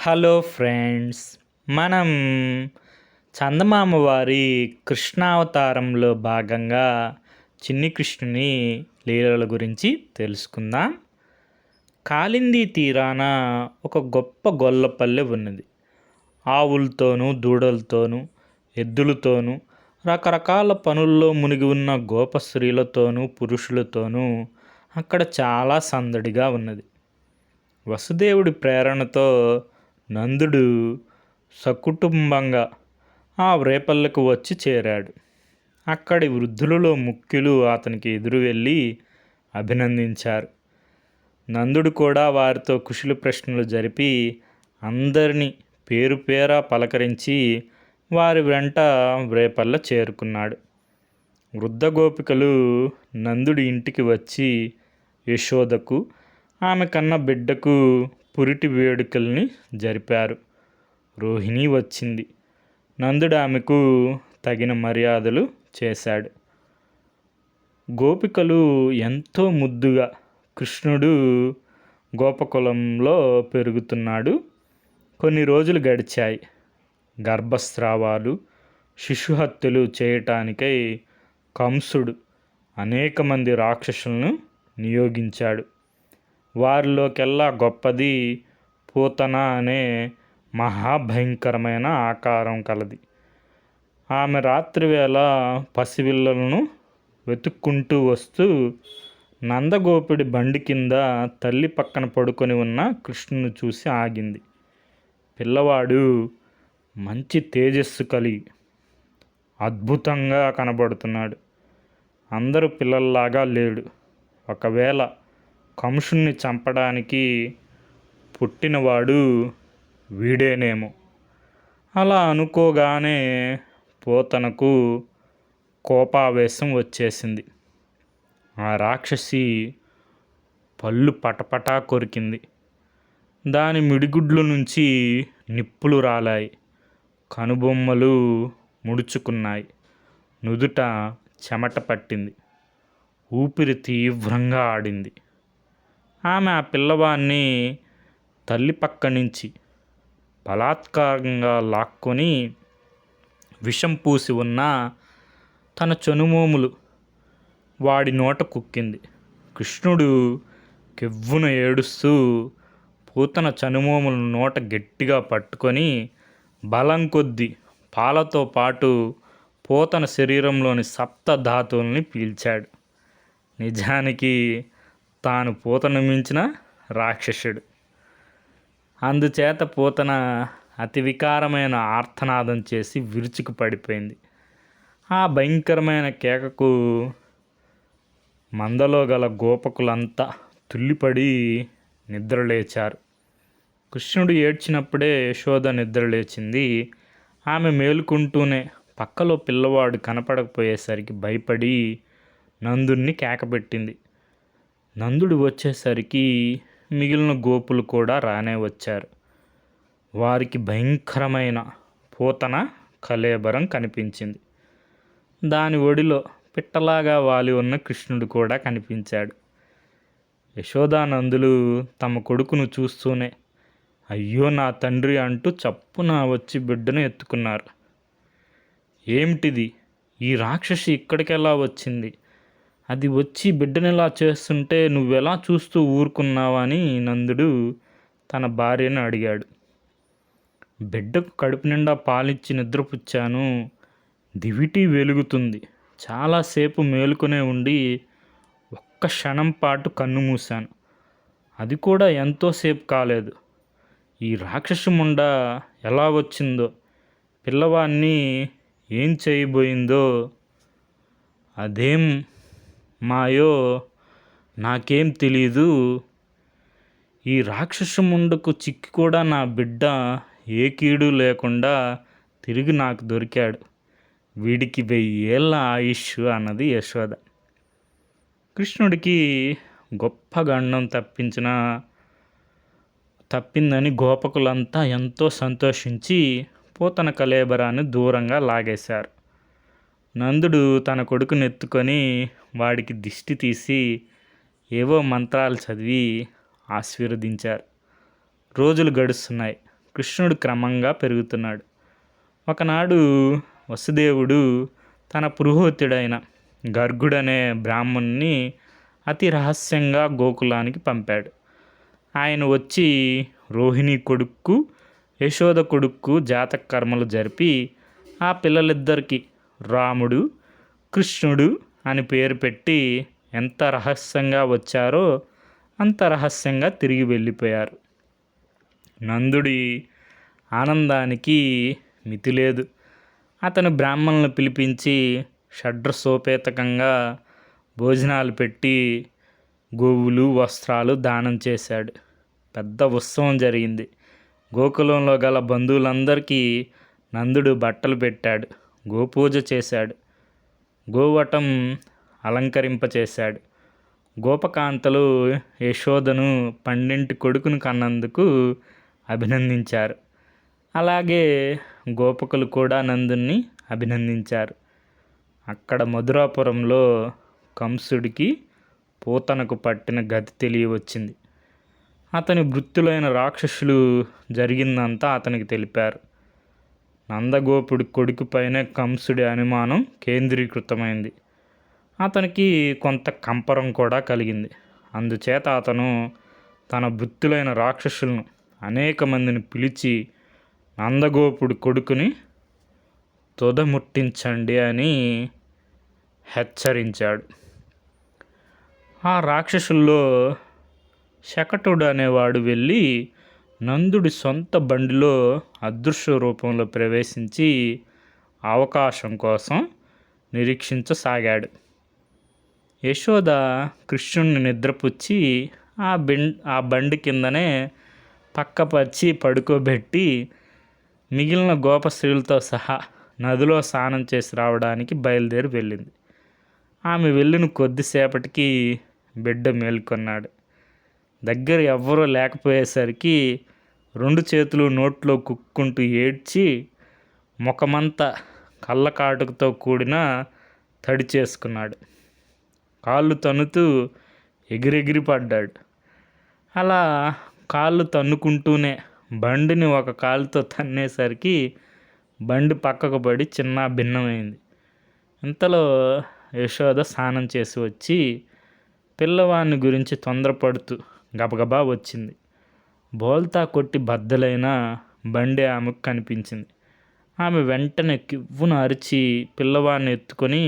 Hello friends, మనం చందమామ వారి కృష్ణావతారంలో భాగంగా చిన్ని కృష్ణుని లీలల గురించి తెలుసుకుందాం. కాళింది తీరాన ఒక గొప్ప గొల్లపల్లె ఉన్నది. ఆవులతోనూ దూడలతోనూ ఎద్దులతోనూ రకరకాల పనుల్లో మునిగి ఉన్న గోప స్త్రీలతోనూ పురుషులతోనూ అక్కడ చాలా సందడిగా ఉన్నది. వసుదేవుడి ప్రేరణతో నందుడు సకుటుంబంగా ఆ రేపల్లకు వచ్చి చేరాడు. అక్కడి వృద్ధులలో ముఖ్యులు అతనికి ఎదురు వెళ్ళి అభినందించారు. నందుడు కూడా వారితో కుశల ప్రశ్నలు జరిపి అందరినీ పేరు పేరా పలకరించి వారి వెంట రేపల్ల చేరుకున్నాడు. వృద్ధ గోపికలు నందుడి ఇంటికి వచ్చి యశోదకు ఆమె కన్న బిడ్డకు పురిటి వేడుకల్ని జరిపారు. రోహిణి వచ్చింది. నందుడు ఆమెకు తగిన మర్యాదలు చేశాడు. గోపికలు ఎంతో ముద్దుగా కృష్ణుడు గోపకులంలో పెరుగుతున్నాడు. కొన్ని రోజులు గడిచాయి. గర్భస్రావాలు, శిశుహత్యలు చేయటానికై కంసుడు అనేక మంది రాక్షసులను నియోగించాడు. వారిలోకెల్లా గొప్పది పూతన అనే మహాభయంకరమైన ఆకారం కలది. ఆమె రాత్రివేళ పసిపిల్లలను వెతుక్కుంటూ వస్తూ నందగోపుడి బండి కింద తల్లి పక్కన పడుకొని ఉన్న కృష్ణుని చూసి ఆగింది. పిల్లవాడు మంచి తేజస్సు కలిగి అద్భుతంగా కనబడుతున్నాడు. అందరూ పిల్లల్లాగా లేడు. ఒకవేళ కంసుని చంపడానికి పుట్టినవాడు వీడేనేమో. అలా అనుకోగానే పోతనకు కోపావేశం వచ్చేసింది. ఆ రాక్షసి పళ్ళు పటపటా కొరికింది. దాని మిడిగుడ్ల నుంచి నిప్పులు రాలాయి. కనుబొమ్మలు ముడుచుకున్నాయి. నుదుట చెమట పట్టింది. ఊపిరి తీవ్రంగా ఆడింది. ఆమె ఆ పిల్లవాడిని తల్లి పక్క నుంచి బలాత్కారంగా లాక్కొని విషం పూసి ఉన్న తన చనుమోములు వాడి నోట కుక్కింది. కృష్ణుడు కెవ్వున ఏడుస్తూ పూతన చనుమోముల నోట గట్టిగా పట్టుకొని బలం కొద్దీ పాలతో పాటు పూతన శరీరంలోని సప్త ధాతువుల్ని పీల్చాడు. నిజానికి తాను పూతను మించిన రాక్షసుడు. అందుచేత పూతన అతి వికారమైన ఆర్తనాదం చేసి విరుచుకు పడిపోయింది. ఆ భయంకరమైన కేకకు మందలో గల గోపకులంతా తుల్లిపడి నిద్రలేచారు. కృష్ణుడు ఏడ్చినప్పుడే యశోద నిద్రలేచింది. ఆమె మేలుకుంటూనే పక్కలో పిల్లవాడు కనపడకపోయేసరికి భయపడి నందుడిని కేకపెట్టింది. నందుడు వచ్చేసరికి మిగిలిన గోపులు కూడా రానే వచ్చారు. వారికి భయంకరమైన పూతన కళేబరం కనిపించింది. దాని ఒడిలో పిట్టలాగా వాలి ఉన్న కృష్ణుడు కూడా కనిపించాడు. యశోదానందులు తమ కొడుకును చూస్తూనే అయ్యో నా తండ్రి అంటూ చప్పున వచ్చి బిడ్డను ఎత్తుకున్నారు. ఏమిటిది? ఈ రాక్షసి ఇక్కడికెలా వచ్చింది? అది వచ్చి బిడ్డనిలా చేస్తుంటే నువ్వెలా చూస్తూ ఊరుకున్నావని నందుడు తన భార్యను అడిగాడు. బిడ్డకు కడుపు నిండా పాలిచ్చి నిద్రపుచ్చాను. దివిటి వెలుగుతుంది. చాలాసేపు మేలుకునే ఉండి ఒక్క క్షణం పాటు కన్ను మూశాను. అది కూడా ఎంతోసేపు కాలేదు. ఈ రాక్షసు ముండ ఎలా వచ్చిందో, పిల్లవాడిని ఏం చేయబోయిందో, అదేం మాయో నాకేం తెలీదు. ఈ రాక్షసు ముండకు చిక్కి కూడా నా బిడ్డ ఏ కీడు లేకుండా తిరిగి నాకు దొరికాడు. వీడికి 1000 ఏళ్ళ ఆయుష్ అన్నది యశోద. కృష్ణుడికి గొప్ప గండం తప్పిందని గోపకులంతా ఎంతో సంతోషించి పూతన కళేబరాన్ని దూరంగా లాగేశారు. నందుడు తన కొడుకుని ఎత్తుకొని వాడికి దిష్టి తీసి ఏవో మంత్రాలు చదివి ఆశీర్వదించారు. రోజులు గడుస్తున్నాయి. కృష్ణుడు క్రమంగా పెరుగుతున్నాడు. ఒకనాడు వసుదేవుడు తన పురోహితుడైన గర్గుడనే బ్రాహ్మణుని అతి రహస్యంగా గోకులానికి పంపాడు. ఆయన వచ్చి రోహిణి కొడుక్కు యశోద కొడుక్కు జాతక కర్మలు జరిపి ఆ పిల్లలిద్దరికీ రాముడు కృష్ణుడు అని పేరు పెట్టి ఎంత రహస్యంగా వచ్చారో అంత రహస్యంగా తిరిగి వెళ్ళిపోయారు. నందుడి ఆనందానికి మితి లేదు. అతను బ్రాహ్మణులను పిలిపించి షడ్రసోపేతకంగా భోజనాలు పెట్టి గోవులు వస్త్రాలు దానం చేశాడు. పెద్ద ఉత్సవం జరిగింది. గోకులంలో గల బంధువులందరికీ నందుడు బట్టలు పెట్టాడు, గోపూజ చేశాడు, గోవటం అలంకరింపచేశాడు. గోపకాంతలు యశోదను 12 కొడుకును కన్నందుకు అభినందించారు. అలాగే గోపకులు కూడా నందుని అభినందించారు. అక్కడ మధురాపురంలో కంసుడికి పూతనకు పట్టిన గతి తెలియవచ్చింది. అతని వృత్తులైన రాక్షసులు జరిగిందంతా అతనికి తెలిపారు. నందగోపుడి కొడుకుపైనే కంసుడి అనుమానం కేంద్రీకృతమైంది. అతనికి కొంత కంపరం కూడా కలిగింది. అందుచేత అతను తన వృత్తులైన రాక్షసులను అనేక మందిని పిలిచి నందగోపుడి కొడుకుని తుదముట్టించండి అని హెచ్చరించాడు. ఆ రాక్షసుల్లో శకటుడు అనేవాడు వెళ్ళి నందుడి సొంత బండిలో అదృశ్య రూపంలో ప్రవేశించి అవకాశం కోసం నిరీక్షించసాగాడు. యశోద కృష్ణుడిని నిద్రపుచ్చి ఆ బండి కిందనే పక్కపరిచి పడుకోబెట్టి మిగిలిన గోప స్త్రీలతో సహా నదిలో స్నానం చేసి రావడానికి బయలుదేరి వెళ్ళింది. ఆమె వెళ్ళిన కొద్దిసేపటికి బిడ్డ మేల్కొన్నాడు. దగ్గర ఎవ్వరూ లేకపోయేసరికి 2 చేతులు నోట్లో కుక్కుంటూ ఏడ్చి ముఖమంతా కళ్ళకాటుకతో కూడిన తడి చేసుకున్నాడు. కాళ్ళు తన్నుతూ ఎగిరెగిరి పడ్డాడు. అలా కాళ్ళు తన్నుకుంటూనే బండిని ఒక కాలుతో తన్నేసరికి బండి పక్కకు పడి చిన్న భిన్నమైంది. ఇంతలో యశోద స్నానం చేసి వచ్చి పిల్లవాడిని గురించి తొందరపడుతూ గబగబా వచ్చింది. బోల్తా కొట్టి బద్దలైన బండి ఆమెకు కనిపించింది. ఆమె వెంటనే కివ్వున అరిచి పిల్లవాడిని ఎత్తుకొని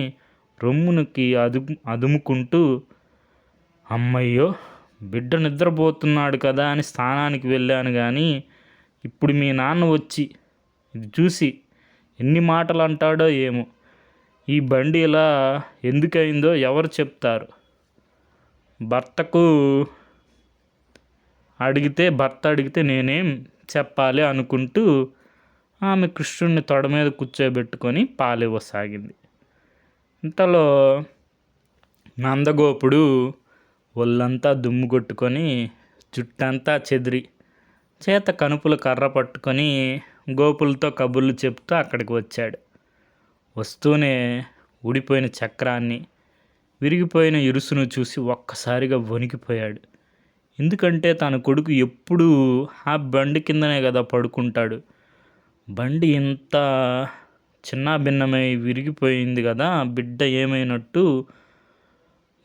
రొమ్మునికి అదుముకుంటూ, అమ్మయ్యో, బిడ్డ నిద్రపోతున్నాడు కదా అని స్నానానికి వెళ్ళాను, కానీ ఇప్పుడు మీ నాన్న వచ్చి ఇది చూసి ఎన్ని మాటలు అంటాడో ఏమో. ఈ బండి ఇలా ఎందుకయిందో ఎవరు చెప్తారు? భర్త అడిగితే నేనేం చెప్పాలి అనుకుంటూ ఆమె కృష్ణుడిని తొడ మీద కూర్చోబెట్టుకొని పాలివ్వసాగింది. ఇంతలో నందగోపుడు ఒళ్ళంతా దుమ్ము కొట్టుకొని జుట్టంతా చెదిరి చేత కనుపుల కర్ర పట్టుకొని గోపులతో కబుర్లు చెప్తూ అక్కడికి వచ్చాడు. వస్తూనే ఊడిపోయిన చక్రాన్ని, విరిగిపోయిన ఇరుసును చూసి ఒక్కసారిగా వణికిపోయాడు. ఎందుకంటే తన కొడుకు ఎప్పుడూ ఆ బండి కిందనే కదా పడుకుంటాడు. బండి ఇంత చిన్న భిన్నమై విరిగిపోయింది కదా, బిడ్డ ఏమైనట్టు.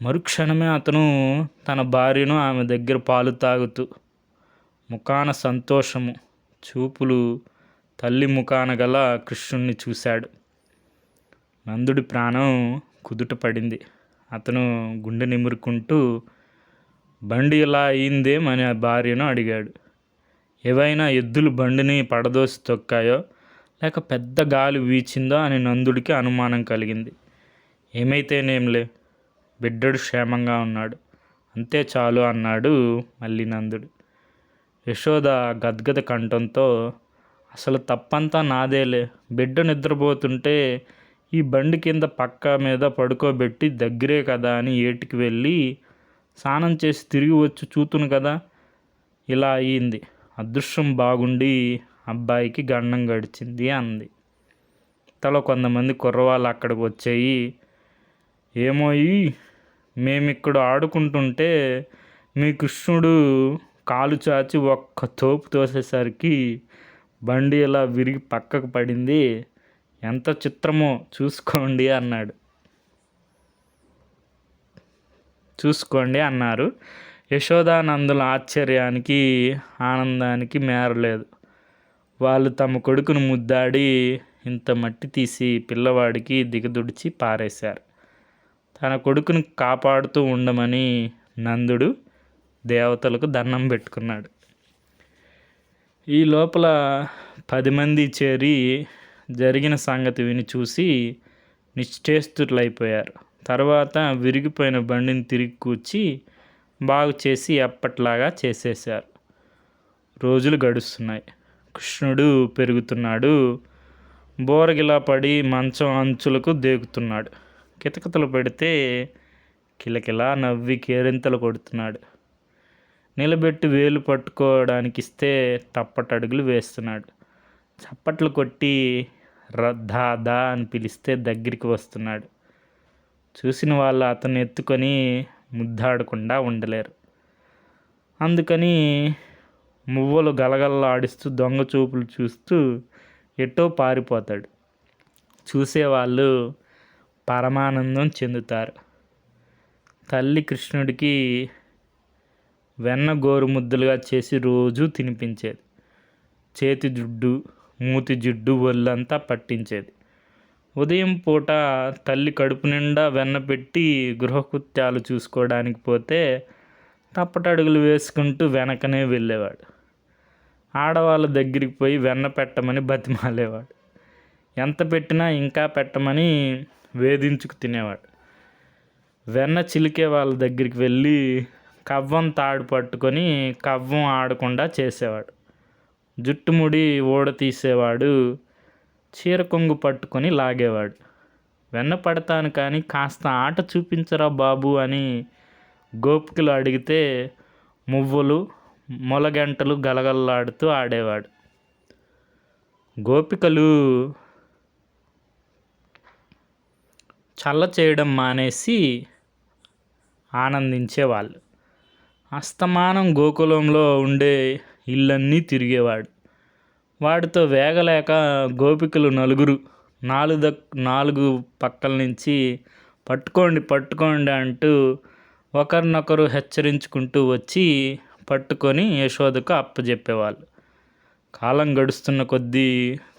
మరుక్షణమే అతను తన భార్యను ఆమె దగ్గర పాలు తాగుతూ ముఖాన సంతోషము చూపులు తల్లి ముఖాన గల కృష్ణుణ్ణి చూశాడు. నందుడి ప్రాణం కుదుట పడింది. అతను గుండె నిమురుకుంటూ బండి ఇలా అయిందేమని ఆ భార్యను అడిగాడు. ఏవైనా ఎద్దులు బండిని పడదోసి తొక్కాయో లేక పెద్ద గాలి వీచిందో అని నందుడికి అనుమానం కలిగింది. ఏమైతేనేంలే, బిడ్డడు క్షేమంగా ఉన్నాడు, అంతే చాలు అన్నాడు మళ్ళీ నందుడు. యశోద గద్గద కంఠంతో, అసలు తప్పంతా నాదేలే. బిడ్డ నిద్రపోతుంటే ఈ బండి కింద పక్క మీద పడుకోబెట్టి దగ్గరే కదా అని ఏటికి వెళ్ళి స్నానం చేసి తిరిగి వచ్చి చూతును కదా, ఇలా అయ్యింది. అదృష్టం బాగుండి అబ్బాయికి గండం గడిచింది అంది. ఇంతలో కొంతమంది కుర్రవాళ్ళు అక్కడికి వచ్చాయి. ఏమోయి, మేమిక్కడ ఆడుకుంటుంటే మీ కృష్ణుడు కాలు చాచి ఒక్క తోపు తోసేసరికి బండి ఇలా విరిగి పక్కకు పడింది. ఎంత చిత్రమో చూసుకోండి అన్నారు. యశోదానందుల ఆశ్చర్యానికి ఆనందానికి మేరలేదు. వాళ్ళు తమ కొడుకును ముద్దాడి ఇంత మట్టి తీసి పిల్లవాడికి దిగదుడిచి పారేశారు. తన కొడుకును కాపాడుతూ ఉండమని నందుడు దేవతలకు దండం పెట్టుకున్నాడు. ఈ లోపల 10 మంది చేరి జరిగిన సంగతి విని చూసి నిశ్చేష్టులైపోయారు. తర్వాత విరిగిపోయిన బండిని తిరిగి కూర్చి బాగు చేసి ఎప్పట్లాగా చేసేశారు. రోజులు గడుస్తున్నాయి. కృష్ణుడు పెరుగుతున్నాడు. బోరగిలా పడి మంచం అంచులకు దేకుతున్నాడు. కితకితలు పెడితే కిలకిలా నవ్వి కేరింతలు కొడుతున్నాడు. నిలబెట్టి వేలు పట్టుకోవడానికి ఇస్తే తప్పటడుగులు వేస్తున్నాడు. చప్పట్లు కొట్టి దా అని పిలిస్తే దగ్గరికి వస్తున్నాడు. చూసిన వాళ్ళు అతన్ని ఎత్తుకొని ముద్దాడకుండా ఉండలేరు. అందుకని మువ్వలు గలగలలాడిస్తూ దొంగ చూపులు చూస్తూ ఎటో పారిపోతాడు. చూసేవాళ్ళు పరమానందం చెందుతారు. తల్లి కృష్ణుడికి వెన్న గోరుముద్దలుగా చేసి రోజూ తినిపించేది. చేతి జుడ్డు, మూతి జిడ్డు ఒళ్ళంతా పట్టించేది. ఉదయం పూట తల్లి కడుపు నిండా వెన్న పెట్టి గృహకృత్యాలు చూసుకోవడానికి పోతే తప్పటడుగులు వేసుకుంటూ వెనకనే వెళ్ళేవాడు. ఆడవాళ్ళ దగ్గరికి పోయి వెన్న పెట్టమని బతిమాలేవాడు. ఎంత పెట్టినా ఇంకా పెట్టమని వేధించుకు తినేవాడు. వెన్న చిలికే వాళ్ళ దగ్గరికి వెళ్ళి కవ్వం తాడు పట్టుకొని కవ్వం ఆడకుండా చేసేవాడు. జుట్టుముడి ఊడ తీసేవాడు. చీర కొంగు పట్టుకొని లాగేవాడు. వెన్న పడతాను కానీ కాస్త ఆట చూపించరా బాబు అని గోపికలు అడిగితే మువ్వలు మొలగంటలు గలగలలాడుతూ ఆడేవాడు. గోపికలు చల్ల చేయడం మానేసి ఆనందించేవాళ్ళు. అస్తమానం గోకులంలో ఉండే ఇళ్ళన్నీ తిరిగేవాడు. వాడితో వేగలేక గోపికలు నలుగురు నాలుగు పక్కల నుంచి పట్టుకోండి అంటూ ఒకరినొకరు హెచ్చరించుకుంటూ వచ్చి పట్టుకొని యశోదకు అప్పచెప్పేవాళ్ళు. కాలం గడుస్తున్న కొద్దీ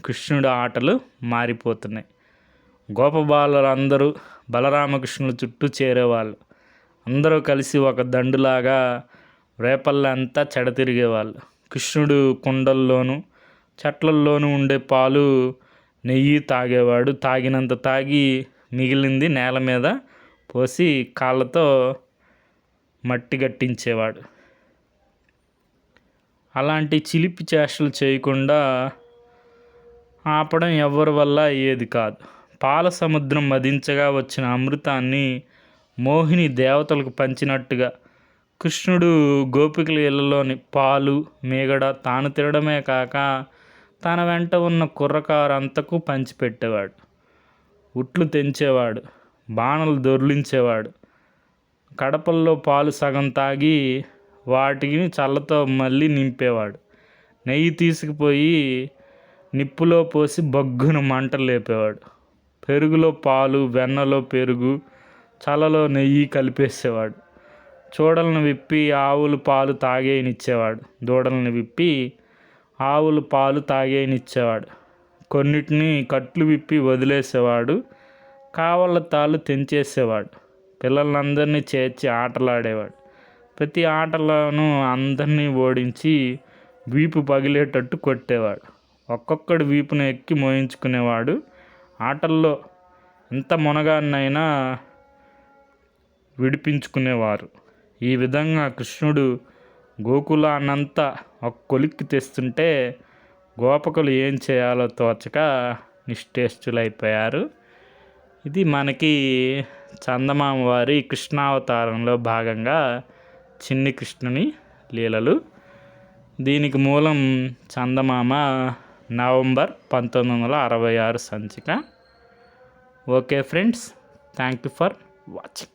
కృష్ణుడి ఆటలు మారిపోతున్నాయి. గోపబాలురందరూ బలరామకృష్ణుల చుట్టూ చేరేవాళ్ళు. అందరూ కలిసి ఒక దండులాగా రేపల్లంతా చెడతిరిగేవాళ్ళు. కృష్ణుడు కుండల్లోనూ చెట్లల్లోనూ ఉండే పాలు నెయ్యి తాగేవాడు. తాగినంత తాగి మిగిలింది నేల మీద పోసి కాళ్ళతో మట్టి గట్టించేవాడు. అలాంటి చిలిపి చేష్టలు చేయకుండా ఆపడం ఎవరి వల్ల అయ్యేది కాదు. పాల సముద్రం మదించగా వచ్చిన అమృతాన్ని మోహిని దేవతలకు పంచినట్టుగా కృష్ణుడు గోపికల ఇళ్లలోని పాలు మీగడ తాను తినడమే కాక తన వెంట ఉన్న కుర్రకారంతకు పంచిపెట్టేవాడు. ఉట్లు తెంచేవాడు. బాణలు దొర్లించేవాడు. కడపల్లో పాలు సగం తాగి వాటిని చల్లతో మళ్ళీ నింపేవాడు. నెయ్యి తీసుకుపోయి నిప్పులో పోసి బగ్గున మంటలు లేపేవాడు. పెరుగులో పాలు, వెన్నలో పెరుగు, చల్లలో నెయ్యి కలిపేసేవాడు. చూడలను విప్పి ఆవులు పాలు తాగేయనిచ్చేవాడు. దూడలను విప్పి ఆవులు పాలు తాగేయనిచ్చేవాడు. కొన్నిటిని కట్లు విప్పి వదిలేసేవాడు. కావళ్ళ తాళ్ళు తెంచేసేవాడు. పిల్లలందరినీ చేర్చి ఆటలాడేవాడు. ప్రతి ఆటలోనూ అందరినీ ఓడించి వీపు పగిలేటట్టు కొట్టేవాడు. ఒక్కొక్కడి వీపును ఎక్కి మోయించుకునేవాడు. ఆటల్లో ఎంత మునగాన్నైనా విడిపించుకునేవారు. ఈ విధంగా కృష్ణుడు గోకులాన్నంతా ఒక కొలిక్కి తెస్తుంటే గోపకులు ఏం చేయాలో తోచక నిశ్చేష్టులైపోయారు. ఇది మనకి చందమామ వారి కృష్ణావతారంలో భాగంగా చిన్ని కృష్ణుని లీలలు. దీనికి మూలం చందమామ నవంబర్ 1966 సంచిక. Okay friends, thank you for watching.